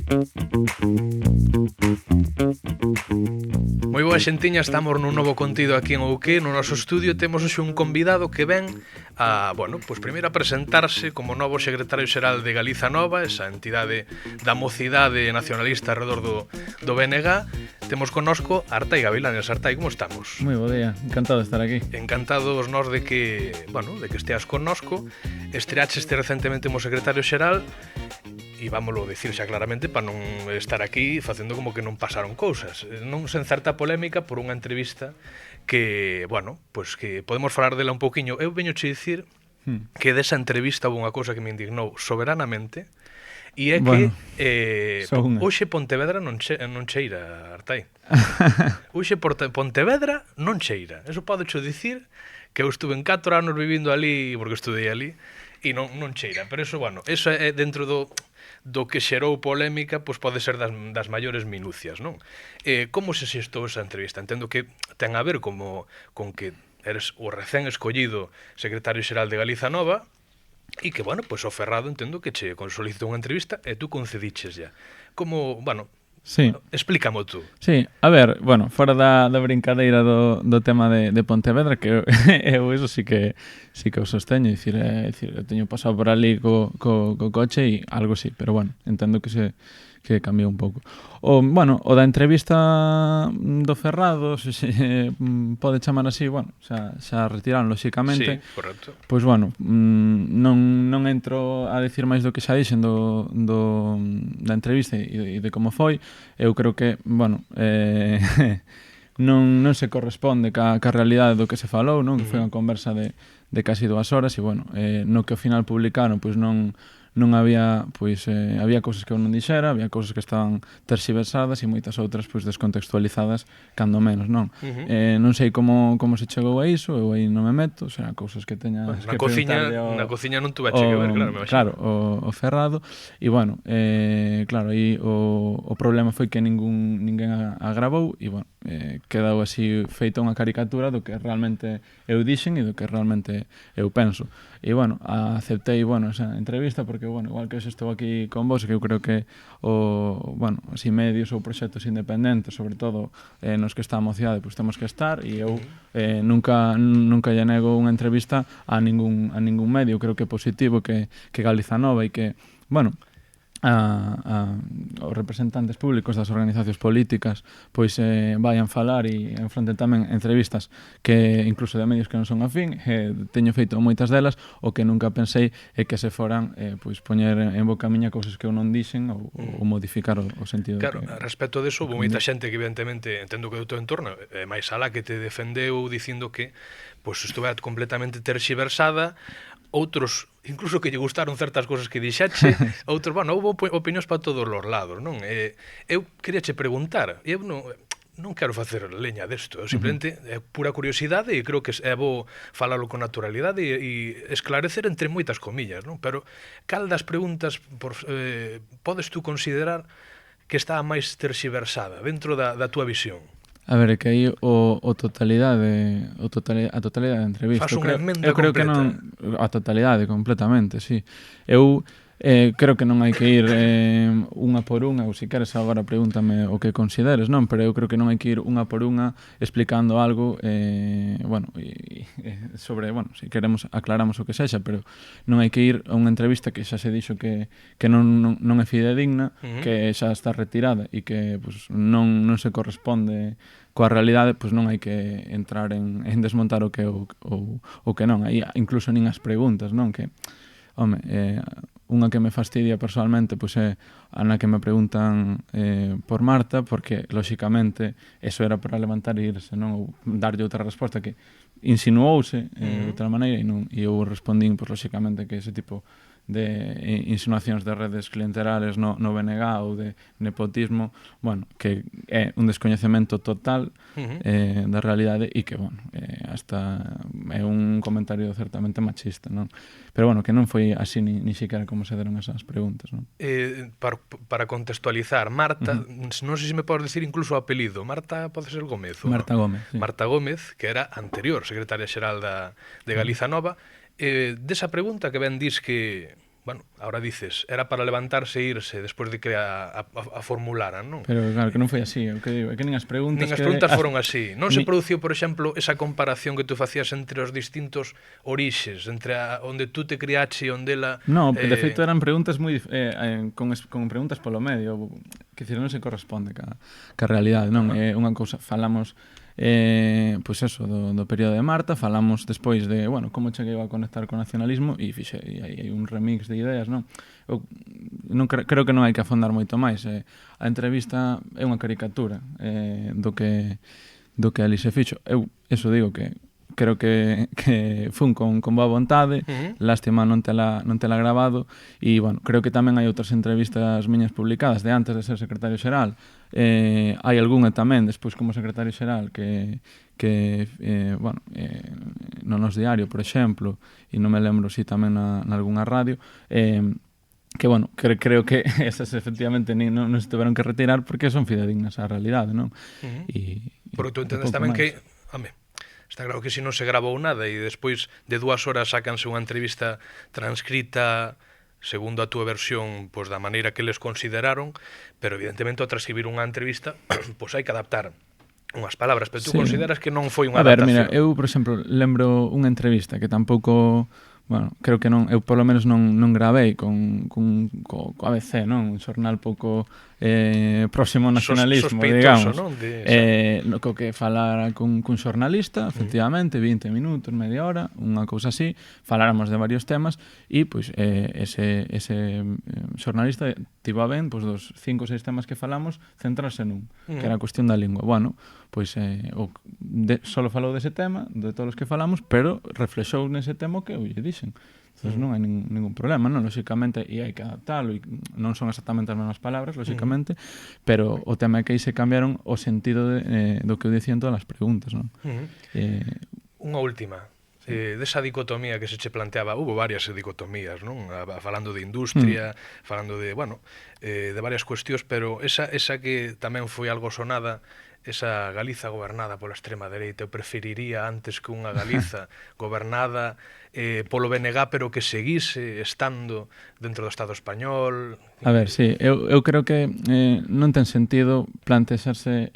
Moi boa xentiña, estamos nun novo contido aquí en Ouqué. No noso estudio temos hoxe un convidado que ven a, bueno, pois primeiro a presentarse como novo secretario xeral de Galiza Nova, esa entidade da mocidade nacionalista alrededor do BNG. Temos connosco Artai Gavilanes. Artai, como estamos? Moi bo día, encantado de estar aquí. Encantados nós de que, bueno, de que esteas connosco. Estreaches recentemente como secretario xeral e vámoslo dicir xa claramente para non estar aquí facendo como que non pasaron cousas. Non sen certa polémica por unha entrevista que, bueno, pois que podemos falar dela un pouquiño. Eu veño che dicir que desa entrevista houve unha cousa que me indignou soberanamente e é que hoxe Pontevedra non cheira, Artai. Hoxe Pontevedra non cheira. Eso podecho dicir que eu estuve en 4 anos vivindo ali porque estudei ali e non cheira. Pero eso, bueno, eso é dentro do que xerou polémica, pois pode ser das maiores minucias, non? Como se xestou esa entrevista? Entendo que ten a ver con que eres o recén escollido secretario xeral de Galiza Nova e que, bueno, pois o Ferrado entendo que che solicitou unha entrevista e tú concediches ya. Como, bueno, sí. Explícamo tú. Sí, a ver, bueno, fora da brincadeira do tema de Pontevedra, que eu eso sí que o sosteño, dicir, eu teño pasado por ali co coche e algo sí, pero bueno, entendo que cambiou un pouco. O da entrevista do Ferrado, se pode chamar así, bueno, xa retiraron lóxicamente. Sí, correcto. Pois bueno, non entro a decir máis do que xa dixen da entrevista e de como foi. Eu creo que, bueno, non se corresponde ca realidade do que se falou, non? Que foi unha conversa de casi 2 horas e, bueno, no que ao final publicaron, pois non había, pois, había cousas que eu non dixera, había cousas que estaban terxiversadas e moitas outras, pois, descontextualizadas cando menos, non? Non sei como se chegou a iso, eu aí non me meto, será cousas que teñas que preguntarle Na cociña non tuve que ver, claro, me imagino. Claro, o Ferrado, e, bueno, claro, aí o problema foi que ninguén a gravou e, bueno, quedou así feita unha caricatura do que realmente eu dixen e do que realmente eu penso. E, bueno, aceptei, bueno, esa entrevista porque, bueno, igual que estou aquí con vos, que eu creo que así medios ou proxectos independentes, sobre todo nos que está a mocidade, pois temos que estar e eu nunca lle nego unha entrevista a ningún medio. Creo que é positivo que Galiza Nova e que, bueno, os representantes públicos das organizacións políticas pois vayan falar e enfronten tamén entrevistas que incluso de medios que non son afín. Teño feito moitas delas, o que nunca pensei é que se foran pois poñer en boca miña cousas que eu non dixen ou modificar o sentido. Claro, respecto deso, houve moita xente que evidentemente entendo que do teu entorno máis alá que te defendeu dicindo que pois estuvera completamente terxiversada. Outros, incluso que lle gustaron certas cousas que dixache, outros, bueno, houve opinións para todos os lados, non? Eu queríache preguntar, eu non quero facer leña desto, simplemente é pura curiosidade e creo que é bo falalo con naturalidade e esclarecer entre moitas comillas, non? Pero cal das preguntas podes tú considerar que está máis terxiversada dentro da túa visión? A ver, é que aí a totalidade da entrevista. Eu creo que non a totalidade completamente, sí. Eu creo que non hai que ir unha por unha, ou se queres agora pregúntame o que consideres, non? Pero eu creo que non hai que ir unha por unha explicando algo, sobre, bueno, se queremos aclaramos o que sexa, pero non hai que ir a unha entrevista que xa se dixo que non é fidedigna, que xa está retirada e que pues, non se corresponde coa realidade, pois non hai que entrar en desmontar o que o que non. Aí incluso nin as preguntas, non? Que, home, unha que me fastidia personalmente pois é a na que me preguntan por Marta, porque, lóxicamente, eso era para levantar e irse, non? Ou darlle outra resposta que insinuouse de outra maneira e eu respondín, pois, lóxicamente, que ese tipo de insinuacións de redes clienterales no BNG ou de nepotismo, bueno, que é un descoñecemento total da realidade e que, bueno, hasta é un comentario certamente machista, non? Pero, bueno, que non foi así ni siquiera como se deron esas preguntas, non? Para contextualizar, Marta, non sei se me podes decir incluso o apelido, Marta pode ser Gómez? Marta Gómez, sí. Marta Gómez, que era anterior secretaria xeral de Galiza Nova. Desa pregunta que ben dis que, bueno, ahora dices, era para levantarse e irse despois de que a formularan, non? Pero claro, que non foi así, o que digo, é que nin as preguntas... Nin as preguntas foron así. Non se produciu, por exemplo, esa comparación que tú facías entre os distintos orixes, entre onde tú te criache e onde ela... No, de feito eran preguntas moi con preguntas polo medio, que dicir, non se corresponde ca realidade, non? É unha cousa, falamos pois eso, do período de Marta, falamos despois de, bueno, como cheguei a conectar co nacionalismo e hai un remix de ideas, non? Eu non creo que non hai que afondar moito máis. A entrevista é unha caricatura do que ali se fixo. Eu, eso digo que creo que fun con boa vontade, lástima non tela grabado, e, bueno, creo que tamén hai outras entrevistas miñas publicadas de antes de ser secretario xeral. Hai algunha tamén, despois como secretario xeral, que bueno, no Nos Diario, por exemplo, e non me lembro si tamén nalgúnha radio, que, bueno, creo que esas efectivamente non se tiveron que retirar porque son fidedignas á realidade, non? Porque tú entendes tamén que, home, está claro que se non se grabou nada e despois de 2 horas sácanse unha entrevista transcrita segundo a túa versión, pois da maneira que les consideraron, pero evidentemente ao transcribir unha entrevista, pois hai que adaptar unhas palabras, pero tú consideras que non foi unha adaptación. A ver, mira, eu, por exemplo, lembro unha entrevista que tampouco... Bueno, creo que non, eu polo menos non gravei co ABC, non? Un xornal pouco próximo ao nacionalismo, digamos. Non? Co que falara cun xornalista, efectivamente, 20 minutos, media hora, unha cousa así, faláramos de varios temas e, pois, ese xornalista tivo a ben, pois, dos 5 ou 6 temas que falamos, centrarse nun, que era a cuestión da lingua. Bueno, pois, solo falou dese tema, de todos os que falamos, pero reflexou nese tema que eu lle dixen. Entón non hai ningún problema, non? Lóxicamente, e hai que adaptalo, e non son exactamente as mesmas palabras, lóxicamente, pero o tema é que aí se cambiaron o sentido do que eu dicía en todas as preguntas, non? Unha última. Desa dicotomía que se che planteaba, hubo varias dicotomías, non? Falando de industria, falando de, bueno, de varias cuestións, pero esa que tamén foi algo sonada, esa Galiza gobernada pola extrema dereita, eu preferiría antes que unha Galiza gobernada polo BNG, pero que seguise estando dentro do Estado español. A ver, sí, eu creo que non ten sentido plantexarse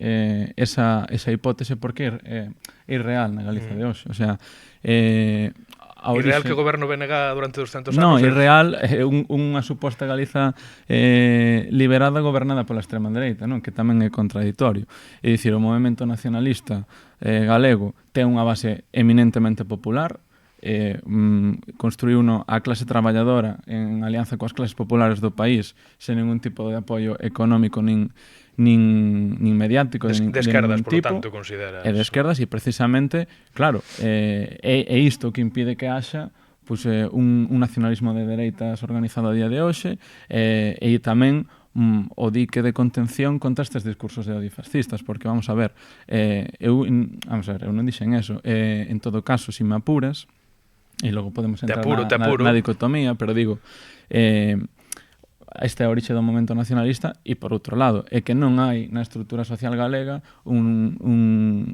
esa hipótese porque é irreal na Galiza de hoxe. O sea, irreal que o goberno BNG durante 200 anos? Non, irreal é unha suposta Galiza liberada gobernada pola extrema dereita, non? Que tamén é contradictorio. É dicir, o movemento nacionalista galego ten unha base eminentemente popular, construiu a clase traballadora en alianza coas clases populares do país sen ningún tipo de apoio económico nin mediático de esquerdas, por lo tanto, consideras. De esquerdas, e precisamente, claro, é isto que impide que haxa pois, un nacionalismo de dereitas organizado a día de hoxe e tamén o dique de contención contra estes discursos de odio fascistas, porque vamos a ver, eu non dixen eso, en todo caso, se me apuras, e logo podemos entrar na dicotomía, pero digo, esta é a orixe do momento nacionalista e, por outro lado, é que non hai na estrutura social galega uns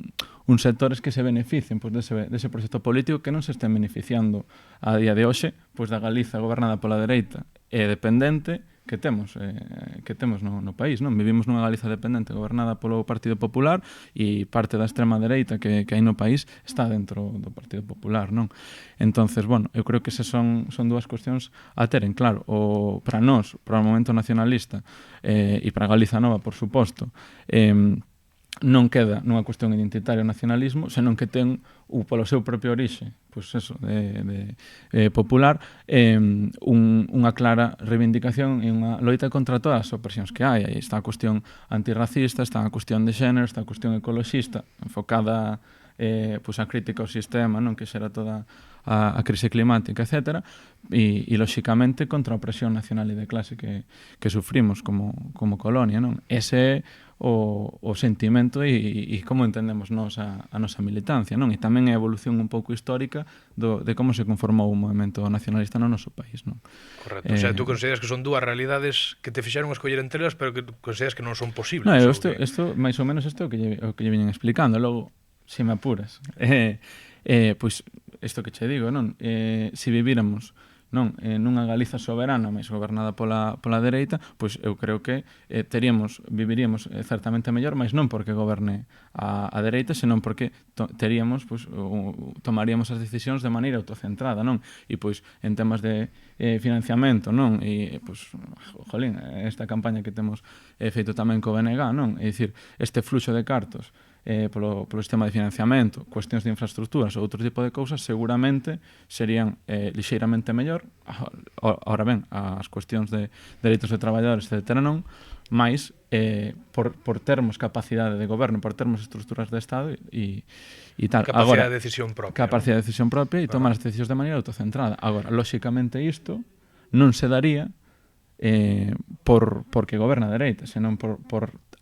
sectores que se beneficien pois, dese proxecto político que non se estén beneficiando a día de hoxe pois, da Galiza gobernada pola dereita e dependente que temos no país, non? Vivimos nunha Galiza dependente gobernada polo Partido Popular e parte da extrema dereita que hai no país está dentro do Partido Popular, non? Entonces, bueno, eu creo que esas son dúas cuestións a ter en claro. Para nós, para o momento nacionalista e para Galiza Nova, por suposto, non queda nunha cuestión identitaria o nacionalismo, senón que ten polo seu propio orixe, pois eso, de popular, unha clara reivindicación e unha loita contra todas as opresións que hai. Aí está a cuestión antirracista, está a cuestión de xénero, está a cuestión ecoloxista, enfocada pois a crítica ao sistema, non, que xera toda a crise climática, etc. E lóxicamente contra a opresión nacional e de clase que sufrimos como colonia, non? Ese é o sentimento e como entendemos nós a nosa militancia, non? E tamén é a evolución un pouco histórica de como se conformou o movemento nacionalista no noso país, non? Correcto. O sea, tú consideras que son dúas realidades que te fixeron escoller entre elas, pero que consideras que non son posibles. Non, isto máis ou menos isto é o que lle viñen explicando. Logo, se me apuras, pois isto que che digo, non? Se vivíramos nunha Galiza soberana, máis gobernada pola dereita, pois eu creo que viviríamos certamente mellor, mas non porque goberne a dereita, senón porque tomaríamos as decisións de maneira autocentrada, non? E pois en temas de financiamento, non? E pois, jolín, esta campaña que temos feito tamén co BNG, non? É dicir, este fluxo de cartos polo sistema de financiamento, cuestións de infraestructuras ou outro tipo de cousas, seguramente serían lixeiramente mellor. Ahora ben, as cuestións de dereitos de traballadores, etc. non, mas por termos capacidade de goberno, por termos estruturas de Estado e tal. Capacidade de decisión propia. Capacidade de decisión propia e tomar as decisións de maneira autocentrada. Agora, lóxicamente isto non se daría porque goberna a dereita, senón por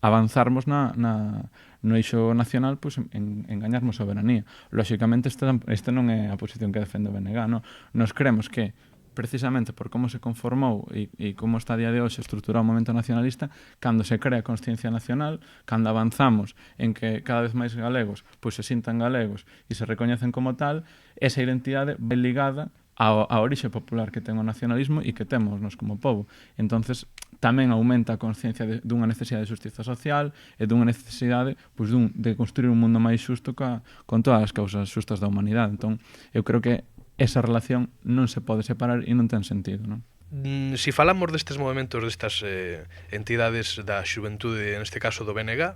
avanzarmos no eixo nacional, pois en gañarmos soberanía. Lóxicamente, esta non é a posición que defende o BNG, non? Nos creemos que, precisamente por como se conformou e como está a día de hoxe estruturado o momento nacionalista, cando se crea a consciencia nacional, cando avanzamos en que cada vez máis galegos pois se sintan galegos e se recoñecen como tal, esa identidade vai ligada a orixe popular que ten o nacionalismo e que temos nos como povo. Entonces, tamén aumenta a consciencia dunha necesidade de justiza social e dunha necesidade pois, de construir un mundo máis xusto con todas as causas xustas da humanidade. Entón, eu creo que esa relación non se pode separar e non ten sentido, non? Si falamos destes movimentos, destas entidades da xuventude, neste caso do BNG,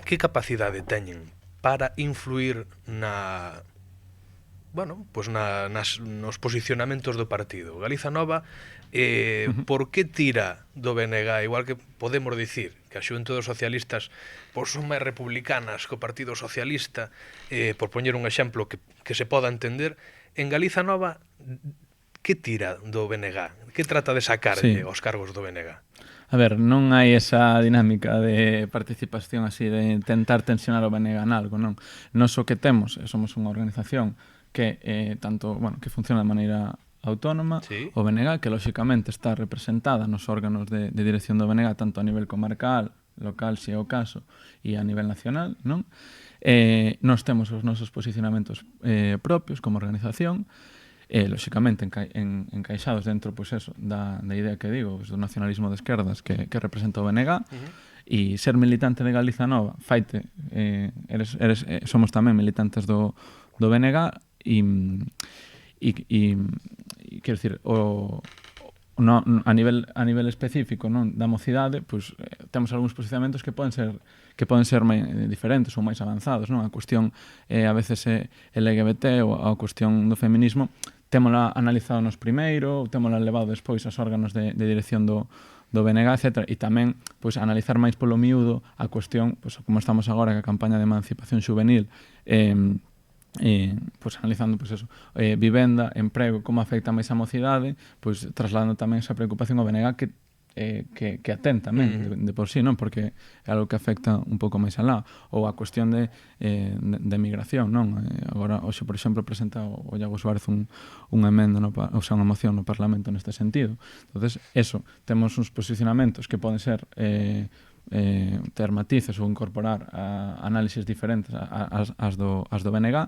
que capacidade teñen para influir nos posicionamentos do partido? Galiza Nova, por que tira do BNG? Igual que podemos dicir que a xuventude dos socialistas son máis republicanas que o Partido Socialista, por poñer un exemplo que se poda entender, en Galiza Nova, que tira do BNG? Que trata de sacarlle aos cargos do BNG? A ver, non hai esa dinámica de participación así, de intentar tensionar o BNG en algo, non? Nos o que temos, somos unha organización que que funciona de maneira autónoma, o BNG, que lóxicamente está representada nos órganos de dirección do BNG, tanto a nivel comarcal, local, se é o caso, e a nivel nacional, non? Nos temos os nosos posicionamentos propios como organización, lóxicamente encaixados dentro da idea que digo, do nacionalismo de esquerdas que representa o BNG, e ser militante de Galiza Nova faite, somos tamén militantes do BNG e quero dicir, a nivel específico, non, da mocidade, pois temos algúns posicionamentos que poden ser máis diferentes ou máis avanzados, non? A cuestión a veces é LGBT ou a cuestión do feminismo, témola analizado nos primeiro, témola levado despois aos órganos de dirección do BNG, etc. E tamén pois analizar máis polo miúdo a cuestión, pois como estamos agora que a campaña de emancipación juvenil, pois analizando pois eso, vivenda, emprego, como afecta máis a mocidade, pois trasladando tamén esa preocupación ao BNG que atén tamén de por sí, non? Porque é algo que afecta un pouco máis alá. Ou a cuestión de migración, non? Agora, hoxe, por exemplo, presenta o Iago Suárez unha emenda, unha moción no Parlamento neste sentido. Entonces, temos uns posicionamentos que poden ser ter matices ou incorporar análisis diferentes as do BNG,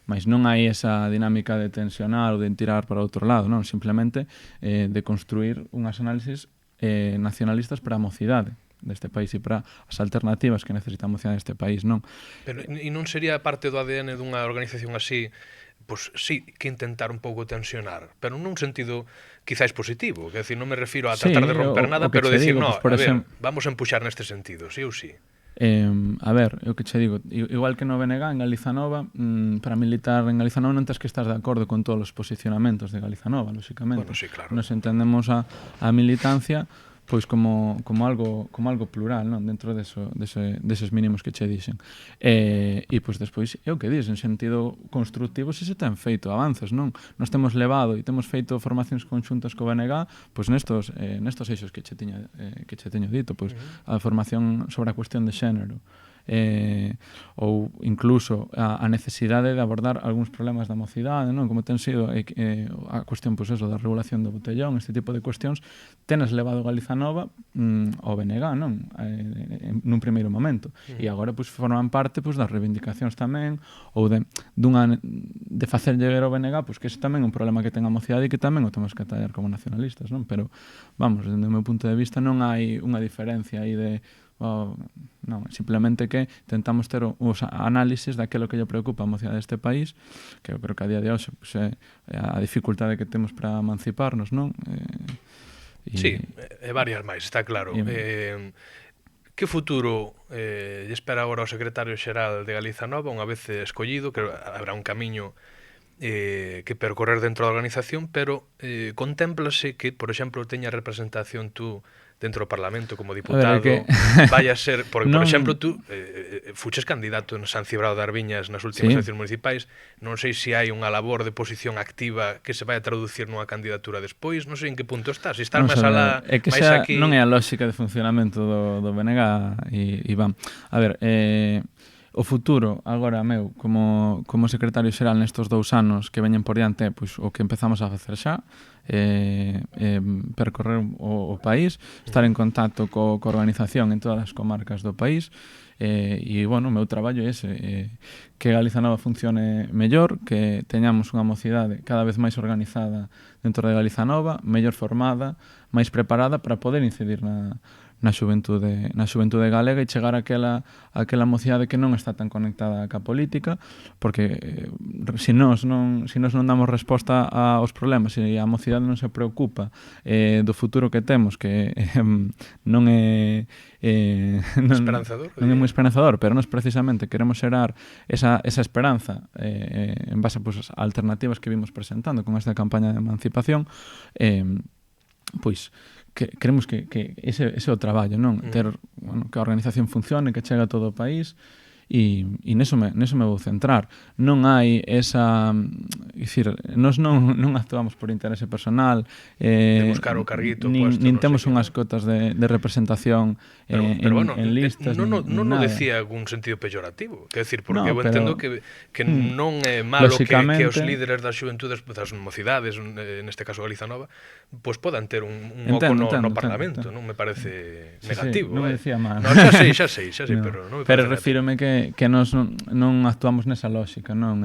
mas non hai esa dinámica de tensionar ou de tirar para outro lado, non? Simplemente de construir unhas análisis nacionalistas para a mocidade deste país e para as alternativas que necesita a mocidade deste país, non? Pero e non sería parte do ADN dunha organización así, pois sí, que intentar un pouco tensionar, pero nun sentido quizáis positivo, que decir, non me refiro a tratar de romper nada, pero decir, vamos a empuxar neste sentido, sí ou sí. A ver, eu que che digo, igual que no BNG, en Galiza Nova, para militar en Galiza Nova non tens que estar de acordo con todos os posicionamentos de Galiza Nova, lóxicamente. Bueno, sí, claro. Nos entendemos a militancia pois como algo plural, non? Dentro deses mínimos que che dixen. E pois despois é o que dis, en sentido constructivo se ten feito avances, non? Nos temos levado e temos feito formacións conxuntas co BNG, pois nestos eixos que che teño dito, pois a formación sobre a cuestión de xénero, ou incluso a necesidade de abordar algúns problemas da mocidade, non? Como ten sido a cuestión pois eso, da regulación do botellón, este tipo de cuestións, tenes levado Galiza Nova ao BNG, non? Nun primeiro momento. E agora pois forman parte pois das reivindicacións tamén, ou de facerlle ver ao BNG pois que ese tamén é un problema que ten a mocidade e que tamén o temos que tallar como nacionalistas, non? Pero, vamos, desde o meu punto de vista non hai unha diferencia aí de non, simplemente que tentamos ter os análisis daquilo que lle preocupa a mocidade deste país, que eu creo que a día de hoxe pues, é a dificultade que temos para emanciparnos, non? Sí, e varias máis, está claro. Que futuro lle espera agora o secretario xeral de Galiza Nova, unha vez escollido, que habrá un camiño que percorrer dentro da organización, pero contémplase que, por exemplo, teña representación tú dentro do Parlamento como diputado, vaya a ser, porque, por exemplo, tú fuches candidato en San Cibrao de Arviñas nas últimas eleccións municipais, non sei se hai unha labor de posición activa que se vai a traducir nunha candidatura despois, non sei en que punto estás, se estás máis alá, máis aquí... Non é a lógica de funcionamento do BNG, Iván. A ver, o futuro, agora, meu, como secretario xeral nestes 2 anos que veñen por diante, pois, o que empezamos a facer xa, percorrer o país, estar en contacto coa organización en todas as comarcas do país, e, bueno, o meu traballo é ese, que Galiza Nova funcione mellor, que teñamos unha mocidade cada vez máis organizada dentro de Galiza Nova, mellor formada, máis preparada para poder incidir na xuventude galega e chegar a aquela mocidade que non está tan conectada ca política, porque se nós non damos resposta aos problemas e a mocidade non se preocupa do futuro que temos, que non é esperanzador, non é moi esperanzador, pero nós precisamente queremos xerar esa esperanza en base a alternativas que vimos presentando con esta campaña de emancipación, pois queremos que ese é o traballo, non? Ter, bueno, que a organización funcione, que chegue a todo o país e neso me vou centrar. Non hai esa... Dicir, nós non actuamos por interese personal, de buscar o carguito puesto, nin temos unhas cotas de representación en listas. Non o decía algún sentido peyorativo, quer decir, porque eu entendo que non é malo que os líderes das xuventudes, das mocidades, neste caso Galiza Nova, pois podan ter un oco no Parlamento, non me parece negativo. Non me decía mal. Xa sei, pero non me parece. Pero refírome que nós non actuamos nesa lógica, non?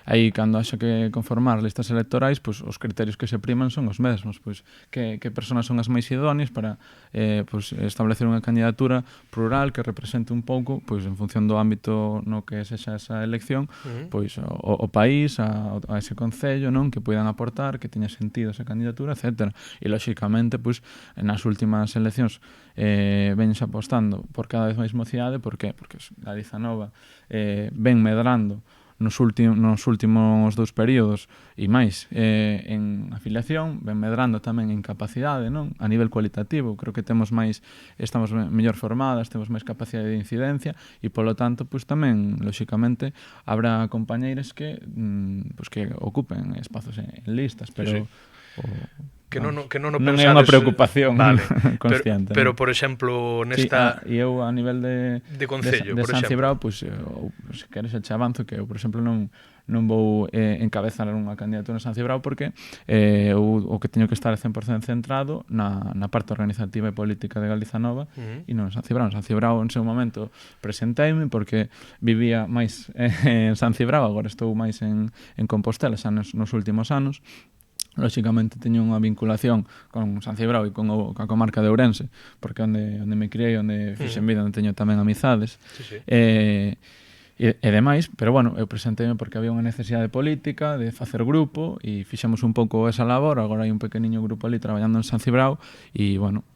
Aí, cando haxa que conformar listas electorais, pois os criterios que se priman son os mesmos, pois que persoas son as máis idóneas para establecer unha candidatura plural que represente un pouco, pois en función do ámbito no que sexa esa elección, pois o país, a ese concello, non? Que poidan aportar, que teña sentido esa candidatura, etcétera. E, lóxicamente, pois nas últimas eleccións vense apostando por cada vez máis mocidade, por qué? Porque Galiza Nova ven medrando nos últimos 2 períodos e máis en afiliación, ven medrando tamén en capacidade, non? A nivel cualitativo, creo que estamos mellor formadas, temos máis capacidade de incidencia e, polo tanto, pois tamén, lóxicamente, habrá compañeiras que ocupen espazos en listas, pero... Que non o pensades... Non é unha preocupación consciente. Pero, por exemplo, nesta... E eu, a nivel de concello, de San Cibrao, pois, se queres che avanzo, que eu, por exemplo, non vou encabezar unha candidatura en San Cibrao porque o que teño que estar 100% centrado na parte organizativa e política de Galiza Nova e non en San Cibrao. En San Cibrao, en seu momento, presenteime porque vivía máis en San Cibrao, agora estou máis en Compostela xa nos últimos anos. Lóxicamente teño unha vinculación con San Cibrao e con a comarca de Ourense, porque onde me criei, onde fixen vida, onde teño tamén amizades. E demais, pero bueno, eu presenteime porque había unha necesidade política de facer grupo e fixemos un pouco esa labor. Agora hai un pequeniño grupo ali traballando en San Cibrao e, bueno,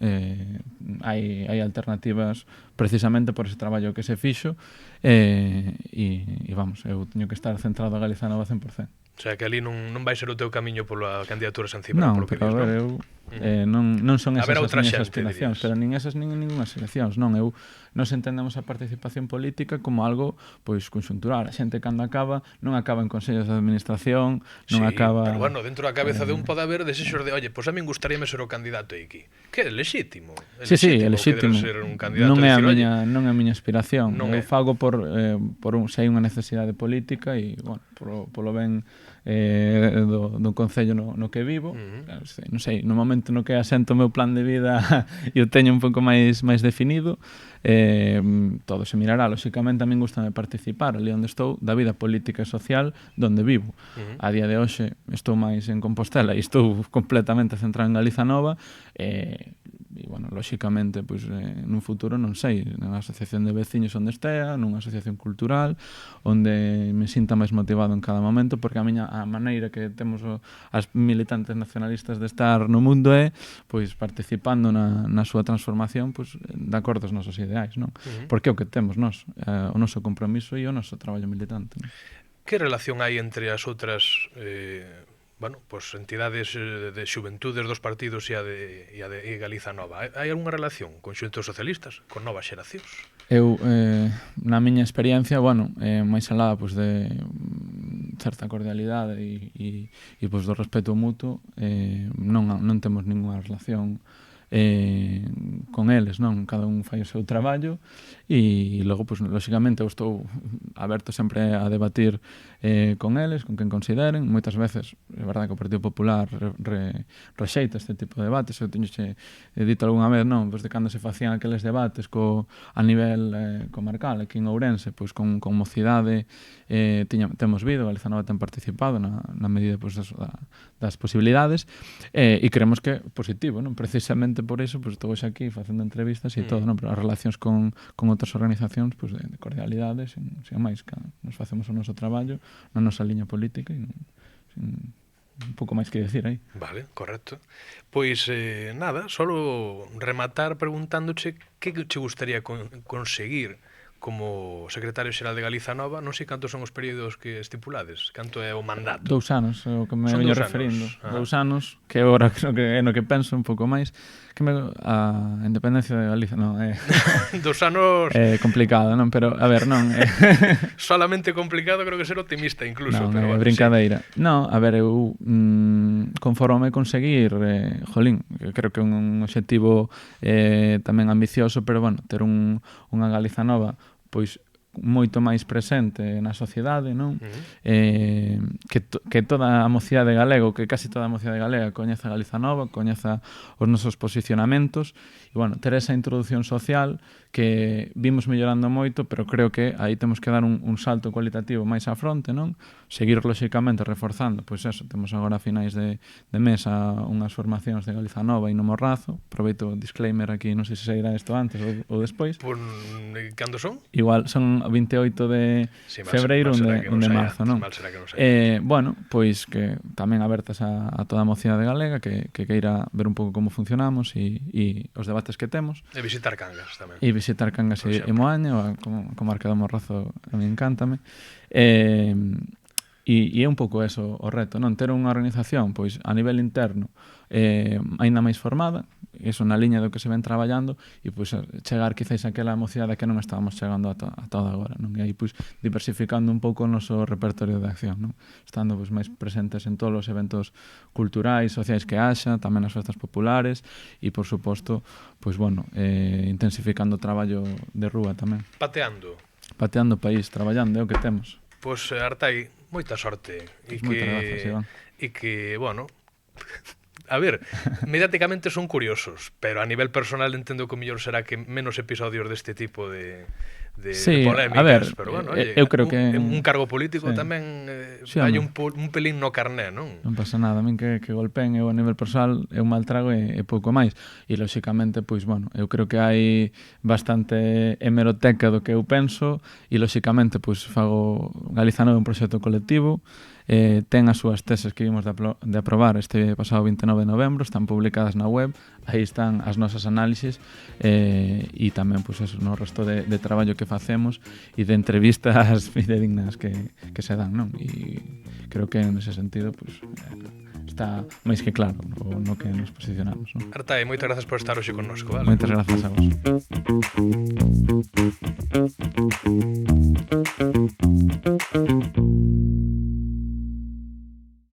hai alternativas precisamente por ese traballo que se fixo e vamos, eu teño que estar centrado a Galiza Nova 100%. O sea, que ali non vai ser o teu camiño pola candidatura a San Cibrao, non, pero a ver, eu Non son esas Haberá as outra miñas xente, aspiracións, dirías. pero nin esas nin ningunhas eleccións, non. Nos entendemos a participación política como algo pois conxuntural. A xente cando acaba non acaba en consellos de administración, non Sí, acaba pero bueno, dentro da cabeza de un pode haber desexos de, oye, pois a min gustaríame ser o candidato aquí. Que é legítimo. Sí, é lexítimo. Querer ser un candidato Non e é a dicir, oye, miña aspiración. non Eu é. fago se hai unha necesidade política e, bueno, polo ben do concello no que vivo. Non sei, no momento no que asento o meu plan de vida e o teño un pouco máis definido, todo se mirará. Lóxicamente, a min gustame participar ali onde estou da vida política e social donde vivo. A día de hoxe estou máis en Compostela e estou completamente centrado en Galiza Nova e bueno, lóxicamente, pois, nun futuro non sei, nunha asociación de veciños onde estea, nunha asociación cultural, onde me sinta máis motivado en cada momento, porque a maneira que temos as militantes nacionalistas de estar no mundo é, pois, participando na súa transformación, pois, de acordo aos nosos ideais, non? Porque é o que temos nós, o noso compromiso e o noso traballo militante, non? Que relación hai entre as outras entidades de xuventudes dos partidos e a de Galiza Nova? Hai algunha relación con xuntos socialistas, con novas xeracións? Eu, na miña experiencia, máis alá pois, de certa cordialidade e pois, do respeto mutuo, non temos ninguna relación con eles, non? Cada un fai o seu traballo e logo, pois, lóxicamente, eu estou aberto sempre a debatir con eles, con quen consideren. Moitas veces, é verdade que o Partido Popular rexeita este tipo de debates. Eu teñoxe dito algunha vez, non? Pois de cando se facían aqueles debates a nivel comarcal, aquí en Ourense, pois con mocidade temos vido, Galiza Nova ten participado na medida pois, das posibilidades e creemos que é positivo, non? Precisamente por iso, pois, estou hoxe aquí facendo entrevistas e todo, non? Pero as relacións con outras organizacións, pois, de cordialidade, sen máis, que nos facemos o noso traballo na nosa liña política e un pouco máis que decir aí. Vale, correcto. Pois nada, solo rematar preguntándoche que che gustaría conseguir como secretario xeral de Galiza Nova. Non sei cantos son os períodos que estipulades, canto é o mandato. 2 anos, é o que me Son veño 2 referindo. anos. 2 anos, que agora creo que é no que penso un pouco máis, que a independencia de Galiza, non, é 2 anos é complicado, non, pero a ver, non, solamente complicado, creo que ser optimista incluso, non, pero é bueno, brincadeira. Sí. Non, a ver, eu conforme conseguir, creo que é un obxectivo tamén ambicioso, pero bueno, ter unha Galiza Nova pois moito máis presente na sociedade, non? Que toda a mocidade galega, que casi toda a mocidade galega coñeza Galiza Nova, coñeza os nosos posicionamentos e, bueno, ter esa introducción social que vimos mellorando moito, pero creo que aí temos que dar un salto cualitativo máis á fronte, non? Seguir, lóxicamente, reforzando, pois eso, temos agora a finais de mes unhas formacións de Galiza Nova e no Morrazo. Aproveito o disclaimer aquí, non sei se sairá isto antes ou despois. Cando son? Igual, son 28 de febreiro un de marzo, non? Bueno, pois que tamén abertas a toda a mocidade galega que queira ver un pouco como funcionamos e os debates que temos. E visitar Cangas tamén. E visitar Cangas e Moaña, a comarca do Morrazo a mí encántame. E é un pouco eso o reto, non? Ter unha organización pois a nivel interno aínda máis formada, eso na liña do que se ven traballando e pois chegar quizáis aquela mocidade que non estábamos chegando a toda agora, non? E aí pois diversificando un pouco o noso repertorio de acción, non? Estando pois máis presentes en todos os eventos culturais, sociais que haxa, tamén nas festas populares e por suposto, pois bueno, intensificando o traballo de rúa tamén. Pateando o país, traballando, é o que temos. Pois Artai, moita sorte e que, bueno, a ver, mediáticamente son curiosos, pero a nivel personal entendo que o mellor será que menos episodios deste tipo de polémicas, a ver, pero bueno, eu creo que un cargo político tamén hai un pelín no carné, non? Non pasa nada, a min que golpeen eu a nivel personal eu mal trago e pouco máis e lóxicamente, pois, bueno, eu creo que hai bastante hemeroteca do que eu penso e lóxicamente, pois, fago Galiza Nova un proxecto colectivo, ten as súas teses que vimos de aprobar este pasado 29 de novembro, están publicadas na web, aí están as nosas análisis e tamén pois eso, no resto de traballo que facemos e de entrevistas fidedignas que se dan, non? E creo que en ese sentido pois, está máis que claro no que nos posicionamos, non? Artai, moitas grazas por estar hoxe connosco, vale? Moitas grazas a vos.